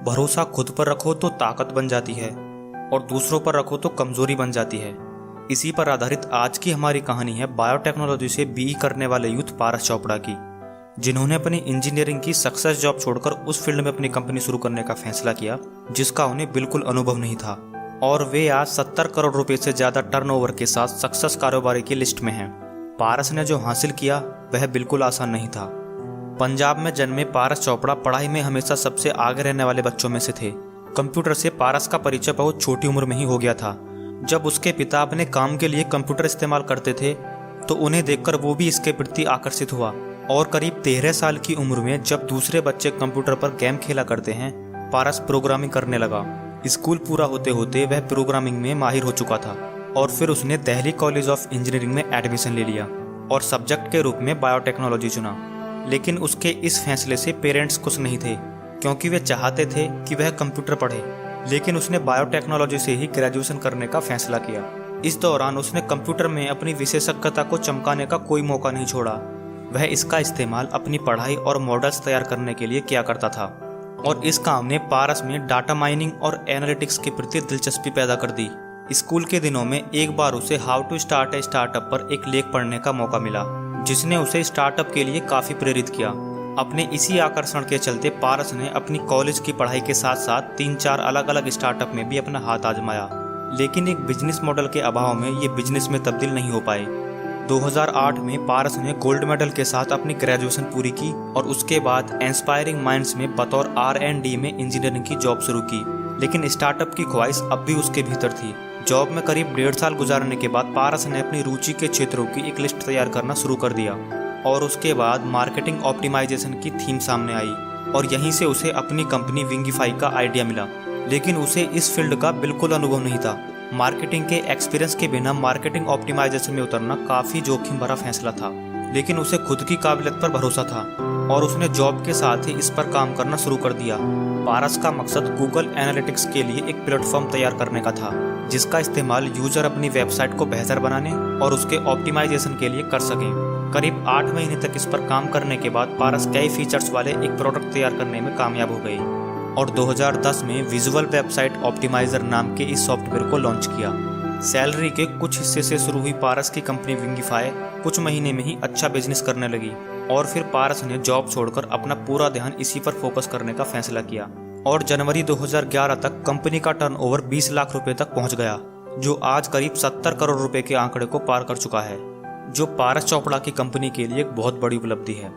भरोसा खुद पर रखो तो ताकत बन जाती है और दूसरों पर रखो तो कमजोरी बन जाती है। इसी पर आधारित आज की हमारी कहानी है बायोटेक्नोलॉजी से बीई करने वाले यूथ पारस चोपड़ा की, जिन्होंने अपनी इंजीनियरिंग की सक्सेस जॉब छोड़कर उस फील्ड में अपनी कंपनी शुरू करने का फैसला किया जिसका उन्हें बिल्कुल अनुभव नहीं था, और वे आज 70 करोड़ रुपए से ज्यादा टर्नओवर के साथ सक्सेस कारोबारी की लिस्ट में हैं। पारस ने जो हासिल किया वह बिल्कुल आसान नहीं था। पंजाब में जन्मे पारस चोपड़ा पढ़ाई में हमेशा सबसे आगे रहने वाले बच्चों में से थे। कंप्यूटर से पारस का परिचय बहुत छोटी उम्र में ही हो गया था। जब उसके पिता अपने काम के लिए कंप्यूटर इस्तेमाल करते थे तो उन्हें देखकर वो भी इसके प्रति आकर्षित हुआ, और करीब 13 साल की उम्र में जब दूसरे बच्चे कंप्यूटर पर गेम खेला करते हैं, पारस प्रोग्रामिंग करने लगा। स्कूल पूरा होते होते वह प्रोग्रामिंग में माहिर हो चुका था और फिर उसने दिल्ली कॉलेज ऑफ इंजीनियरिंग में एडमिशन ले लिया और सब्जेक्ट के रूप में बायोटेक्नोलॉजी चुना। लेकिन उसके इस फैसले से पेरेंट्स खुश नहीं थे, क्योंकि वे चाहते थे कि वह कंप्यूटर पढ़े, लेकिन उसने बायोटेक्नोलॉजी से ही ग्रेजुएशन करने का फैसला किया। इस दौरान उसने कंप्यूटर में अपनी विशेषज्ञता को चमकाने का कोई मौका नहीं छोड़ा। वह इसका इस्तेमाल अपनी पढ़ाई और मॉडल्स तैयार करने के लिए किया करता था, और इस काम ने पारस में डाटा माइनिंग और एनालिटिक्स के प्रति दिलचस्पी पैदा कर दी। स्कूल के दिनों में एक बार उसे how to start a startup पर एक लेख पढ़ने का मौका मिला, जिसने उसे स्टार्टअप के लिए काफी प्रेरित किया। अपने इसी आकर्षण के चलते पारस ने अपनी कॉलेज की पढ़ाई के साथ साथ 3-4 अलग अलग स्टार्टअप में भी अपना हाथ आजमाया, लेकिन एक बिजनेस मॉडल के अभाव में ये बिजनेस में तब्दील नहीं हो पाए। 2008 में पारस ने गोल्ड मेडल के साथ अपनी ग्रेजुएशन पूरी की और उसके बाद इंस्पायरिंग माइंड्स में बतौर R&D में इंजीनियरिंग की जॉब शुरू की। लेकिन स्टार्टअप की ख्वाहिश अब भी उसके भीतर थी। जॉब में करीब 1.5 साल गुजारने के बाद पारस ने अपनी रुचि के क्षेत्रों की एक लिस्ट तैयार करना शुरू कर दिया, और उसके बाद मार्केटिंग ऑप्टिमाइजेशन की थीम सामने आई, और यहीं से उसे अपनी कंपनी विंगीफाई का आइडिया मिला। लेकिन उसे इस फील्ड का बिल्कुल अनुभव नहीं था। मार्केटिंग के एक्सपीरियंस के बिना मार्केटिंग ऑप्टिमाइजेशन में उतरना काफी जोखिम भरा फैसला था, लेकिन उसे खुद की काबिलियत पर भरोसा था और उसने जॉब के साथ ही इस पर काम करना शुरू कर दिया। पारस का मकसद गूगल एनालिटिक्स के लिए एक प्लेटफॉर्म तैयार करने का था, जिसका इस्तेमाल यूजर अपनी वेबसाइट को बेहतर बनाने और उसके ऑप्टिमाइजेशन के लिए कर सके। करीब 8 महीने तक इस पर काम करने के बाद पारस कई फीचर्स वाले एक प्रोडक्ट तैयार करने में कामयाब हो गई और 2010 में विजुअल वेबसाइट ऑप्टिमाइजर नाम के इस सॉफ्टवेयर को लॉन्च किया। सैलरी के कुछ हिस्से से शुरू हुई पारस की कंपनी विंगीफाई कुछ महीने में ही अच्छा बिजनेस करने लगी, और फिर पारस ने जॉब छोड़कर अपना पूरा ध्यान इसी पर फोकस करने का फैसला किया, और जनवरी 2011 तक कंपनी का टर्नओवर 20 लाख रुपए तक पहुंच गया, जो आज करीब 70 करोड़ रुपए के आंकड़े को पार कर चुका है, जो पारस चोपड़ा की कंपनी के लिए एक बहुत बड़ी उपलब्धि है।